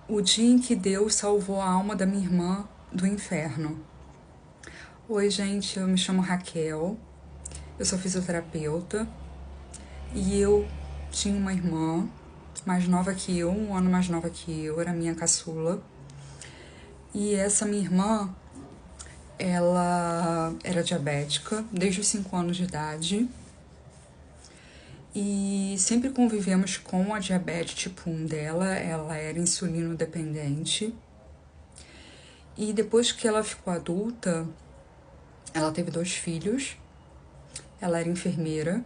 O dia em que Deus salvou a alma da minha irmã do inferno. Oi, gente, eu me chamo Raquel, eu sou fisioterapeuta e eu tinha uma irmã mais nova que eu, um ano mais nova que eu, era minha caçula. E essa minha irmã, ela era diabética desde os 5 anos de idade e sempre convivemos com a diabetes tipo 1 dela, ela era insulino dependente. E depois que ela ficou adulta, ela teve 2 filhos, ela era enfermeira,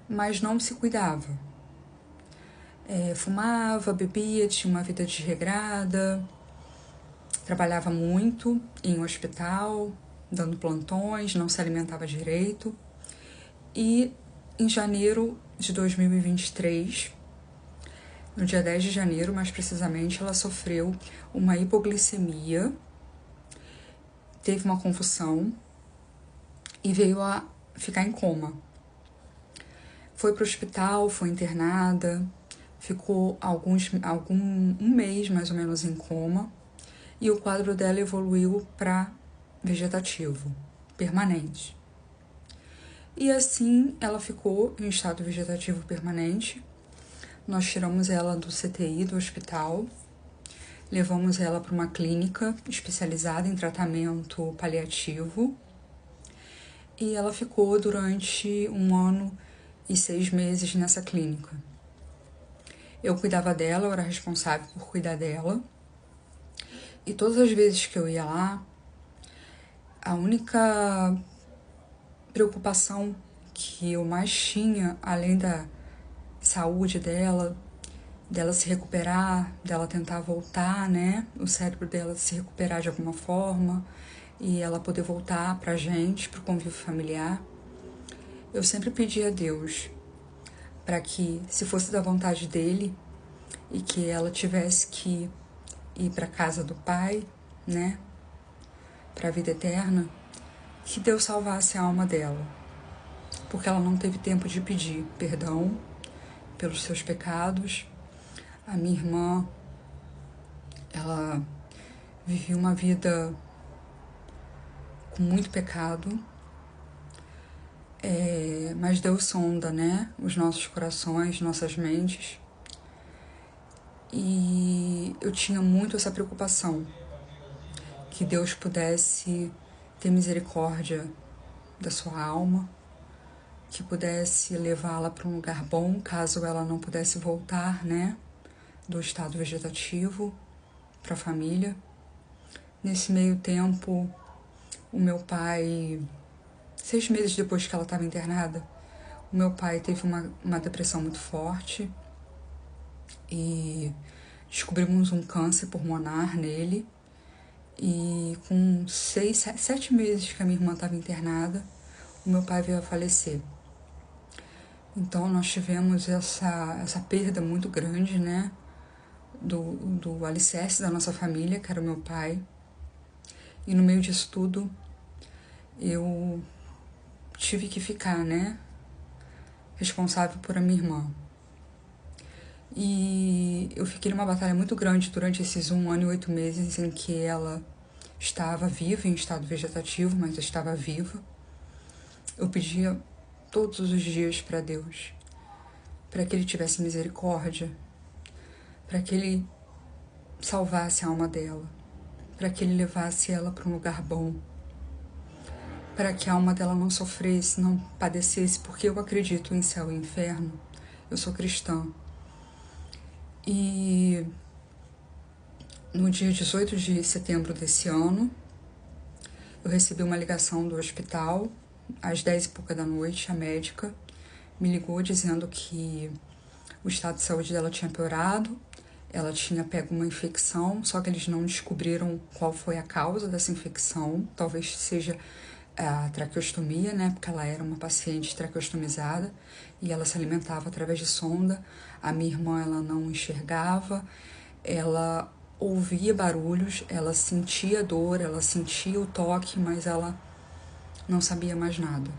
mas não se cuidava. Fumava, bebia, tinha uma vida desregrada, trabalhava muito em um hospital, dando plantões, não se alimentava direito. E em janeiro de 2023, no dia 10 de janeiro, mais precisamente, ela sofreu uma hipoglicemia, teve uma convulsão e veio a ficar em coma. Foi para o hospital, foi internada, ficou um mês mais ou menos em coma e o quadro dela evoluiu para vegetativo, permanente. E assim ela ficou em estado vegetativo permanente. Nós tiramos ela do CTI do hospital, levamos ela para uma clínica especializada em tratamento paliativo e ela ficou durante 1 ano e 6 meses nessa clínica. Eu cuidava dela, eu era responsável por cuidar dela. E todas as vezes que eu ia lá, a única preocupação que eu mais tinha, além da saúde dela se recuperar, dela tentar voltar, né? O cérebro dela se recuperar de alguma forma e ela poder voltar pra gente, pro convívio familiar. Eu sempre pedi a Deus para que, se fosse da vontade dele e que ela tivesse que ir para casa do Pai, né, para a vida eterna, que Deus salvasse a alma dela, porque ela não teve tempo de pedir perdão pelos seus pecados. A minha irmã, ela vivia uma vida com muito pecado, mas Deus sonda, né, os nossos corações, nossas mentes. E eu tinha muito essa preocupação, que Deus pudesse ter misericórdia da sua alma, que pudesse levá-la para um lugar bom, caso ela não pudesse voltar, né, do estado vegetativo para a família. Nesse meio tempo, o meu pai, 6 meses depois que ela estava internada, o meu pai teve uma depressão muito forte e descobrimos um câncer pulmonar nele. E com 7 meses que a minha irmã estava internada, o meu pai veio a falecer. Então nós tivemos essa perda muito grande, né, do alicerce da nossa família, que era o meu pai. E no meio disso tudo, eu tive que ficar, né, responsável por a minha irmã. E eu fiquei numa batalha muito grande durante esses 1 ano e 8 meses em que ela estava viva, em estado vegetativo, mas estava viva. Eu pedia todos os dias para Deus, para que Ele tivesse misericórdia, para que Ele salvasse a alma dela, para que Ele levasse ela para um lugar bom, para que a alma dela não sofresse, não padecesse, porque eu acredito em céu e inferno, eu sou cristã. E no dia 18 de setembro desse ano, eu recebi uma ligação do hospital, às 10 e pouca da noite. A médica me ligou dizendo que o estado de saúde dela tinha piorado, ela tinha pego uma infecção, só que eles não descobriram qual foi a causa dessa infecção, talvez seja a traqueostomia, né, porque ela era uma paciente traqueostomizada e ela se alimentava através de sonda. A minha irmã, ela não enxergava, ela ouvia barulhos, ela sentia dor, ela sentia o toque, mas ela não sabia mais nada.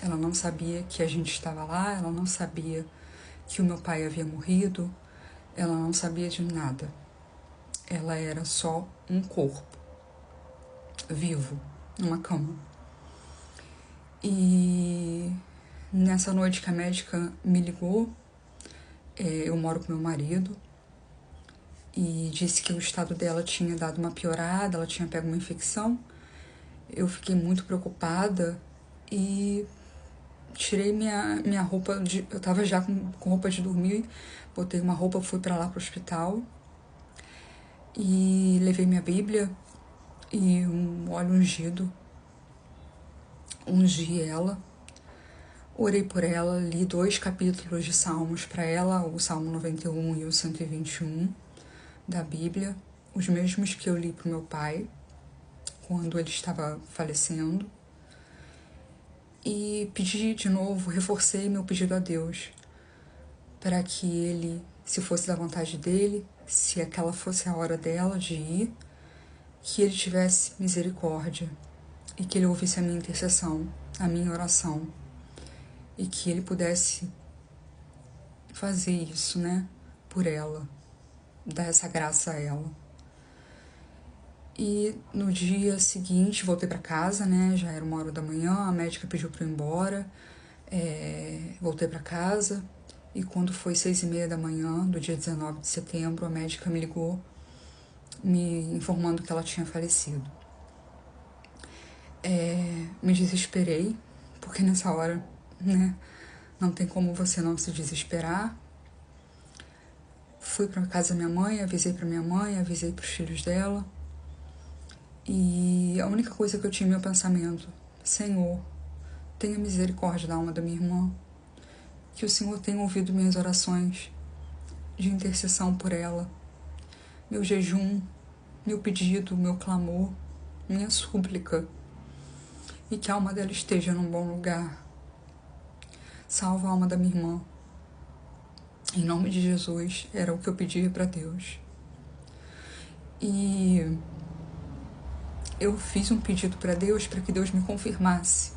Ela não sabia que a gente estava lá, ela não sabia que o meu pai havia morrido, ela não sabia de nada. Ela era só um corpo vivo numa cama. E nessa noite que a médica me ligou, eu moro com meu marido, e disse que o estado dela tinha dado uma piorada, ela tinha pego uma infecção. Eu fiquei muito preocupada e tirei minha roupa, eu tava já com roupa de dormir, botei uma roupa, fui pra lá pro hospital e levei minha Bíblia e um óleo ungido, ungi ela, orei por ela, li 2 capítulos de Salmos para ela, o Salmo 91 e o 121 da Bíblia, os mesmos que eu li pro meu pai quando ele estava falecendo. E pedi de novo, reforcei meu pedido a Deus para que ele, se fosse da vontade dele, se aquela fosse a hora dela de ir, que ele tivesse misericórdia e que ele ouvisse a minha intercessão, a minha oração, e que ele pudesse fazer isso, né, por ela, dar essa graça a ela. E no dia seguinte voltei para casa, né, já era 1h da manhã, a médica pediu para eu ir embora, voltei para casa, e quando foi 6h30 da manhã do dia 19 de setembro, a médica me ligou, me informando que ela tinha falecido. Me desesperei, porque nessa hora, né, não tem como você não se desesperar. Fui para casa da minha mãe, avisei para minha mãe, avisei para os filhos dela. E a única coisa que eu tinha em meu pensamento: Senhor, tenha misericórdia da alma da minha irmã. Que o Senhor tenha ouvido minhas orações de intercessão por ela, meu jejum, meu pedido, meu clamor, minha súplica. E que a alma dela esteja num bom lugar. Salva a alma da minha irmã. Em nome de Jesus, era o que eu pedia para Deus. E eu fiz um pedido para Deus, para que Deus me confirmasse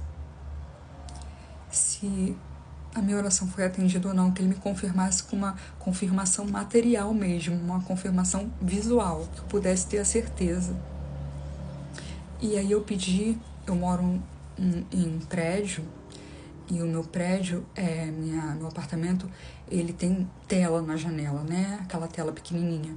se a minha oração foi atendida ou não, que Ele me confirmasse com uma confirmação material mesmo, uma confirmação visual, que eu pudesse ter a certeza. E aí eu pedi, eu moro em um prédio, e o meu prédio, meu apartamento, ele tem tela na janela, né? Aquela tela pequenininha.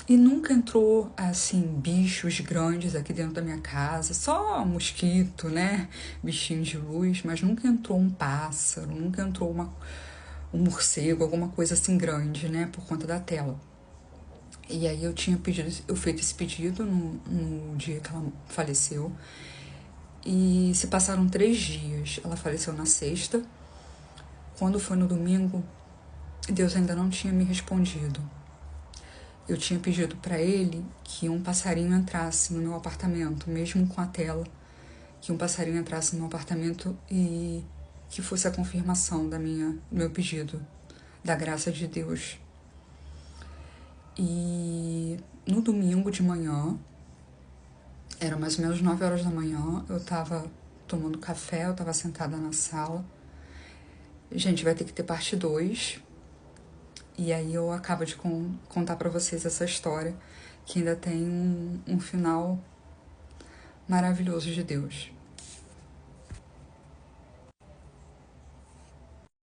E nunca entrou, assim, bichos grandes aqui dentro da minha casa, só mosquito, né? Bichinho de luz, mas nunca entrou um pássaro, nunca entrou um morcego, alguma coisa assim grande, né? Por conta da tela. E aí eu feito esse pedido no dia que ela faleceu. E se passaram 3 dias. Ela faleceu na sexta. Quando foi no domingo, Deus ainda não tinha me respondido. Eu tinha pedido para Ele que um passarinho entrasse no meu apartamento, mesmo com a tela, que um passarinho entrasse no meu apartamento e que fosse a confirmação do meu pedido, da graça de Deus. E no domingo de manhã, era mais ou menos 9h da manhã, eu tava tomando café, eu tava sentada na sala. Gente, vai ter que ter parte 2. E aí eu acabo de contar pra vocês essa história, que ainda tem um final maravilhoso de Deus.